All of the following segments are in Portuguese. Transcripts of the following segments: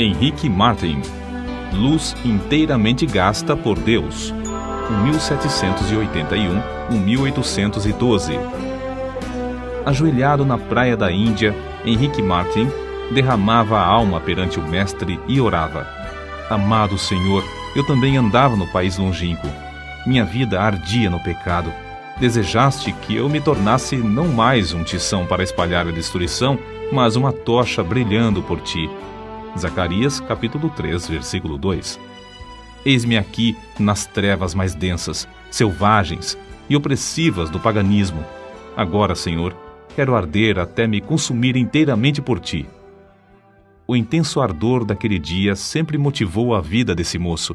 Henrique Martin, Luz inteiramente gasta por Deus, 1781-1812. Ajoelhado na praia da Índia, Henrique Martin derramava a alma perante o Mestre e orava: Amado Senhor, eu também andava no país longínquo. Minha vida ardia no pecado. Desejaste que eu me tornasse não mais um tição para espalhar a destruição, mas uma tocha brilhando por ti. Zacarias, capítulo 3, versículo 2. Eis-me aqui nas trevas mais densas, selvagens e opressivas do paganismo. Agora, Senhor, quero arder até me consumir inteiramente por ti. O intenso ardor daquele dia sempre motivou a vida desse moço.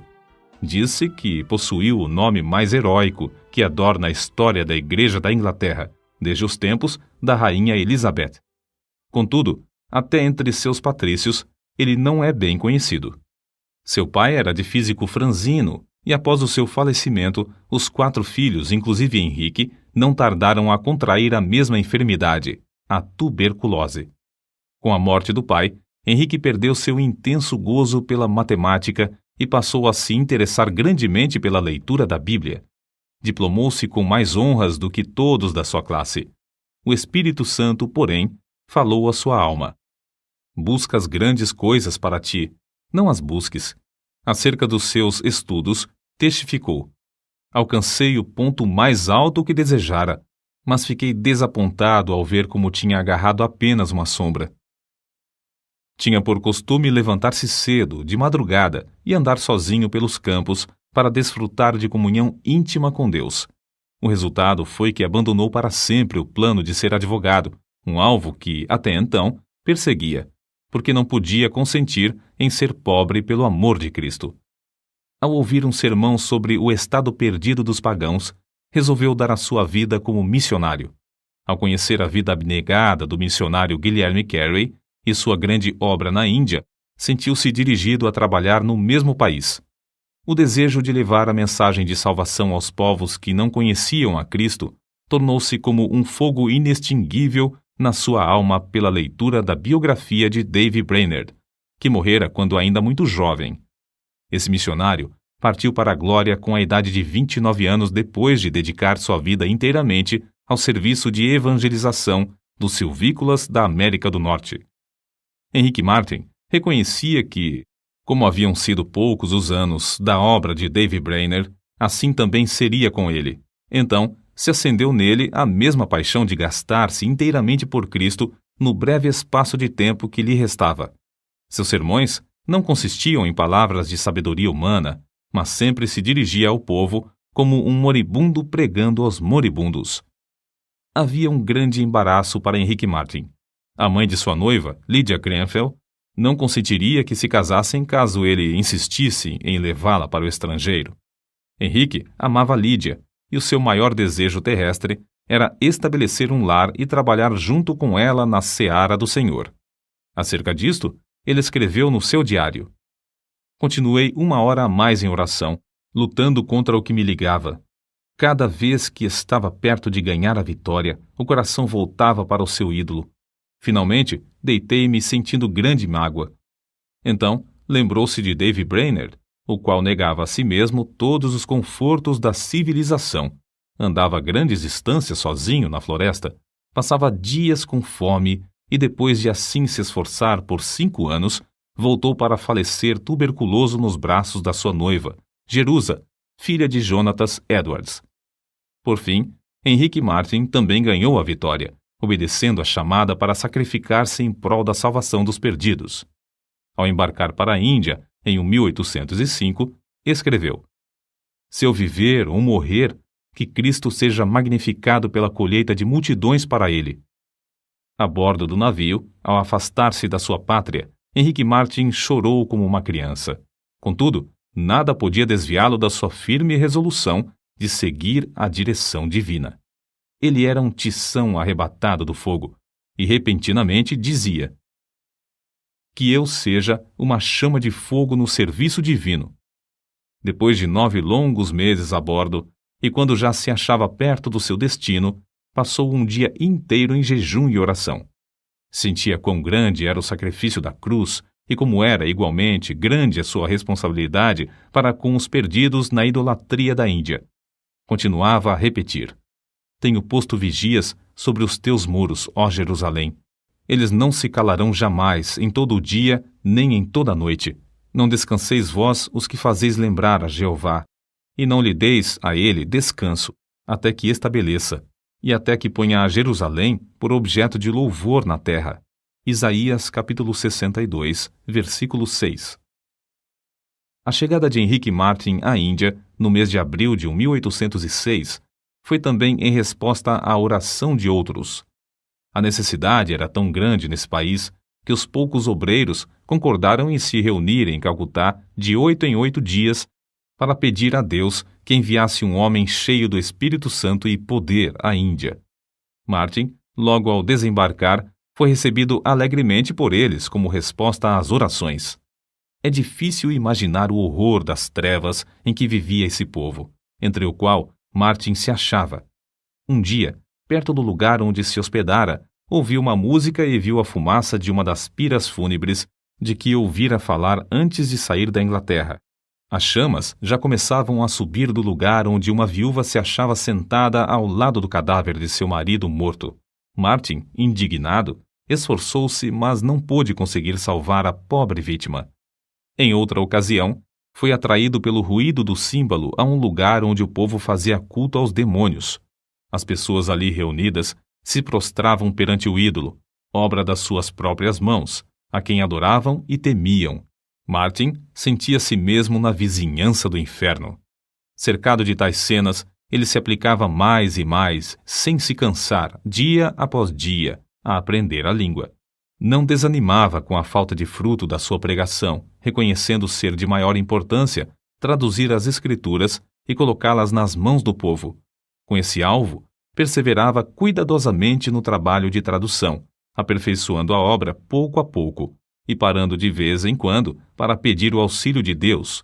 Diz-se que possuiu o nome mais heróico que adorna a história da Igreja da Inglaterra, desde os tempos da Rainha Elizabeth. Contudo, até entre seus patrícios, ele não é bem conhecido. Seu pai era de físico franzino, e após o seu falecimento, os 4 filhos, inclusive Henrique, não tardaram a contrair a mesma enfermidade, a tuberculose. Com a morte do pai, Henrique perdeu seu intenso gozo pela matemática e passou a se interessar grandemente pela leitura da Bíblia. Diplomou-se com mais honras do que todos da sua classe. O Espírito Santo, porém, falou à sua alma: Buscas grandes coisas para ti, não as busques. Acerca dos seus estudos, testificou: Alcancei o ponto mais alto que desejara, mas fiquei desapontado ao ver como tinha agarrado apenas uma sombra. Tinha por costume levantar-se cedo, de madrugada, e andar sozinho pelos campos para desfrutar de comunhão íntima com Deus. O resultado foi que abandonou para sempre o plano de ser advogado, um alvo que, até então, perseguia, porque não podia consentir em ser pobre pelo amor de Cristo. Ao ouvir um sermão sobre o estado perdido dos pagãos, resolveu dar a sua vida como missionário. Ao conhecer a vida abnegada do missionário Guilherme Carey e sua grande obra na Índia, sentiu-se dirigido a trabalhar no mesmo país. O desejo de levar a mensagem de salvação aos povos que não conheciam a Cristo tornou-se como um fogo inextinguível na sua alma pela leitura da biografia de Dave Brainerd, que morrera quando ainda muito jovem. Esse missionário partiu para a glória com a idade de 29 anos depois de dedicar sua vida inteiramente ao serviço de evangelização dos silvícolas da América do Norte. Henrique Martin reconhecia que, como haviam sido poucos os anos da obra de Dave Brainerd, assim também seria com ele. Então, se acendeu nele a mesma paixão de gastar-se inteiramente por Cristo no breve espaço de tempo que lhe restava. Seus sermões não consistiam em palavras de sabedoria humana, mas sempre se dirigia ao povo como um moribundo pregando aos moribundos. Havia um grande embaraço para Henrique Martin. A mãe de sua noiva, Lydia Grenfell, não consentiria que se casassem caso ele insistisse em levá-la para o estrangeiro. Henrique amava Lydia, e o seu maior desejo terrestre era estabelecer um lar e trabalhar junto com ela na seara do Senhor. Acerca disto, ele escreveu no seu diário: Continuei 1 hora a mais em oração, lutando contra o que me ligava. Cada vez que estava perto de ganhar a vitória, o coração voltava para o seu ídolo. Finalmente, deitei-me sentindo grande mágoa. Então, lembrou-se de Dave Brainerd, o qual negava a si mesmo todos os confortos da civilização. Andava grandes distâncias sozinho na floresta, passava dias com fome e, depois de assim se esforçar por 5 anos, voltou para falecer tuberculoso nos braços da sua noiva, Jerusa, filha de Jonatas Edwards. Por fim, Henrique Martin também ganhou a vitória, obedecendo a chamada para sacrificar-se em prol da salvação dos perdidos. Ao embarcar para a Índia, em 1805, escreveu: Se eu viver ou morrer, que Cristo seja magnificado pela colheita de multidões para ele. A bordo do navio, ao afastar-se da sua pátria, Henrique Martin chorou como uma criança. Contudo, nada podia desviá-lo da sua firme resolução de seguir a direção divina. Ele era um tição arrebatado do fogo, e repentinamente dizia: Que eu seja uma chama de fogo no serviço divino. Depois de 9 longos meses a bordo, e quando já se achava perto do seu destino, passou um dia inteiro em jejum e oração. Sentia quão grande era o sacrifício da cruz e como era igualmente grande a sua responsabilidade para com os perdidos na idolatria da Índia. Continuava a repetir: tenho posto vigias sobre os teus muros, ó Jerusalém. Eles não se calarão jamais, em todo o dia, nem em toda a noite. Não descanseis vós os que fazeis lembrar a Jeová, e não lhe deis a ele descanso, até que estabeleça, e até que ponha a Jerusalém por objeto de louvor na terra. Isaías capítulo 62, versículo 6. A chegada de Henrique Martyn à Índia, no mês de abril de 1806, foi também em resposta à oração de outros. A necessidade era tão grande nesse país que os poucos obreiros concordaram em se reunir em Calcutá de 8 em 8 dias para pedir a Deus que enviasse um homem cheio do Espírito Santo e poder à Índia. Martyn, logo ao desembarcar, foi recebido alegremente por eles como resposta às orações. É difícil imaginar o horror das trevas em que vivia esse povo, entre o qual Martyn se achava. Um dia, perto do lugar onde se hospedara, ouviu uma música e viu a fumaça de uma das piras fúnebres de que ouvira falar antes de sair da Inglaterra. As chamas já começavam a subir do lugar onde uma viúva se achava sentada ao lado do cadáver de seu marido morto. Martyn, indignado, esforçou-se, mas não pôde conseguir salvar a pobre vítima. Em outra ocasião, foi atraído pelo ruído do símbolo a um lugar onde o povo fazia culto aos demônios. As pessoas ali reunidas se prostravam perante o ídolo, obra das suas próprias mãos, a quem adoravam e temiam. Martyn sentia-se mesmo na vizinhança do inferno. Cercado de tais cenas, ele se aplicava mais e mais, sem se cansar, dia após dia, a aprender a língua. Não desanimava com a falta de fruto da sua pregação, reconhecendo ser de maior importância traduzir as Escrituras e colocá-las nas mãos do povo. Com esse alvo, perseverava cuidadosamente no trabalho de tradução, aperfeiçoando a obra pouco a pouco e parando de vez em quando para pedir o auxílio de Deus.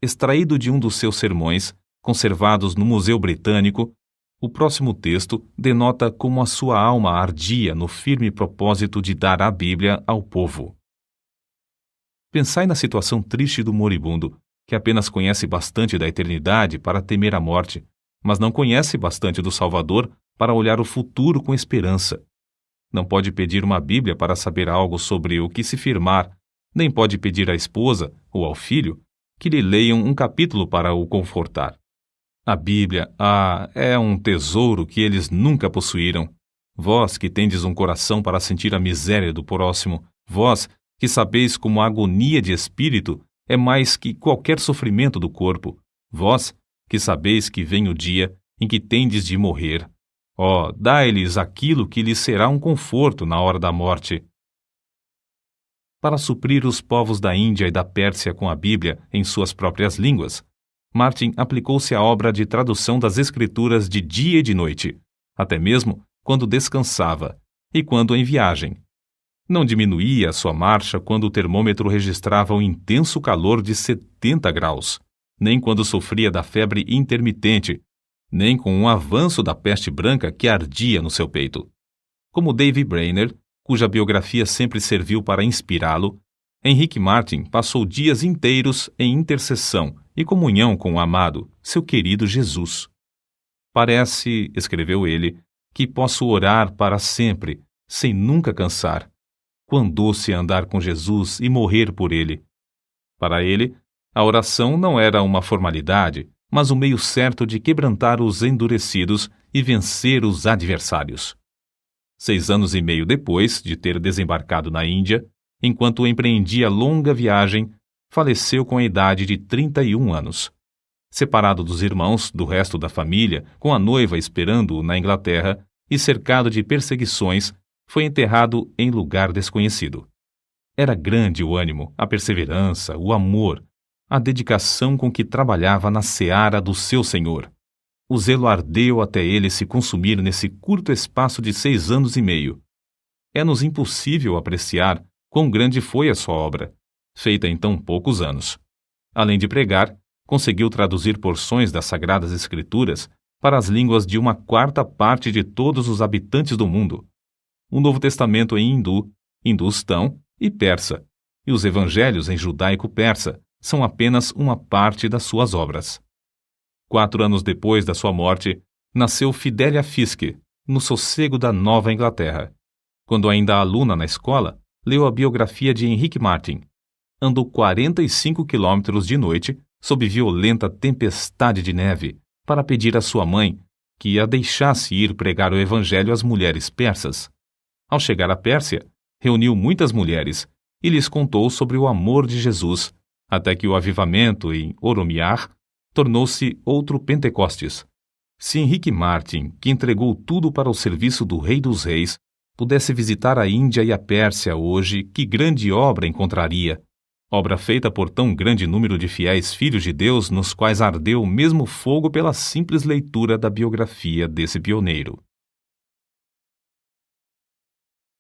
Extraído de um dos seus sermões, conservados no Museu Britânico, o próximo texto denota como a sua alma ardia no firme propósito de dar a Bíblia ao povo. Pensai na situação triste do moribundo, que apenas conhece bastante da eternidade para temer a morte, mas não conhece bastante do Salvador para olhar o futuro com esperança. Não pode pedir uma Bíblia para saber algo sobre o que se firmar, nem pode pedir à esposa ou ao filho que lhe leiam um capítulo para o confortar. A Bíblia, é um tesouro que eles nunca possuíram. Vós que tendes um coração para sentir a miséria do próximo, vós que sabeis como a agonia de espírito é mais que qualquer sofrimento do corpo, vós que sabeis que vem o dia em que tendes de morrer. Dai-lhes aquilo que lhes será um conforto na hora da morte. Para suprir os povos da Índia e da Pérsia com a Bíblia em suas próprias línguas, Martyn aplicou-se à obra de tradução das Escrituras de dia e de noite, até mesmo quando descansava e quando em viagem. Não diminuía a sua marcha quando o termômetro registrava um intenso calor de 70 graus, nem quando sofria da febre intermitente, nem com um avanço da peste branca que ardia no seu peito. Como David Brainerd, cuja biografia sempre serviu para inspirá-lo, Henrique Martyn passou dias inteiros em intercessão e comunhão com o amado, seu querido Jesus. Parece, escreveu ele, que posso orar para sempre, sem nunca cansar. Quão doce é andar com Jesus e morrer por ele. Para ele, a oração não era uma formalidade, mas um meio certo de quebrantar os endurecidos e vencer os adversários. 6 anos e meio depois de ter desembarcado na Índia, enquanto empreendia longa viagem, faleceu com a idade de 31 anos. Separado dos irmãos, do resto da família, com a noiva esperando-o na Inglaterra e cercado de perseguições, foi enterrado em lugar desconhecido. Era grande o ânimo, a perseverança, o amor, a dedicação com que trabalhava na seara do seu Senhor. O zelo ardeu até ele se consumir nesse curto espaço de 6 anos e meio. É-nos impossível apreciar quão grande foi a sua obra, feita em tão poucos anos. Além de pregar, conseguiu traduzir porções das Sagradas Escrituras para as línguas de 1/4 parte de todos os habitantes do mundo. O Novo Testamento em hindu, hindustão e persa, e os evangelhos em judaico-persa são apenas uma parte das suas obras. 4 anos depois da sua morte, nasceu Fidelia Fiske, no sossego da Nova Inglaterra. Quando ainda aluna na escola, leu a biografia de Henrique Martin. Andou 45 quilômetros de noite, sob violenta tempestade de neve, para pedir à sua mãe que a deixasse ir pregar o evangelho às mulheres persas. Ao chegar à Pérsia, reuniu muitas mulheres e lhes contou sobre o amor de Jesus, até que o avivamento em Oromiar tornou-se outro Pentecostes. Se Henrique Martin, que entregou tudo para o serviço do Rei dos Reis, pudesse visitar a Índia e a Pérsia hoje, que grande obra encontraria! Obra feita por tão grande número de fiéis filhos de Deus, nos quais ardeu o mesmo fogo pela simples leitura da biografia desse pioneiro.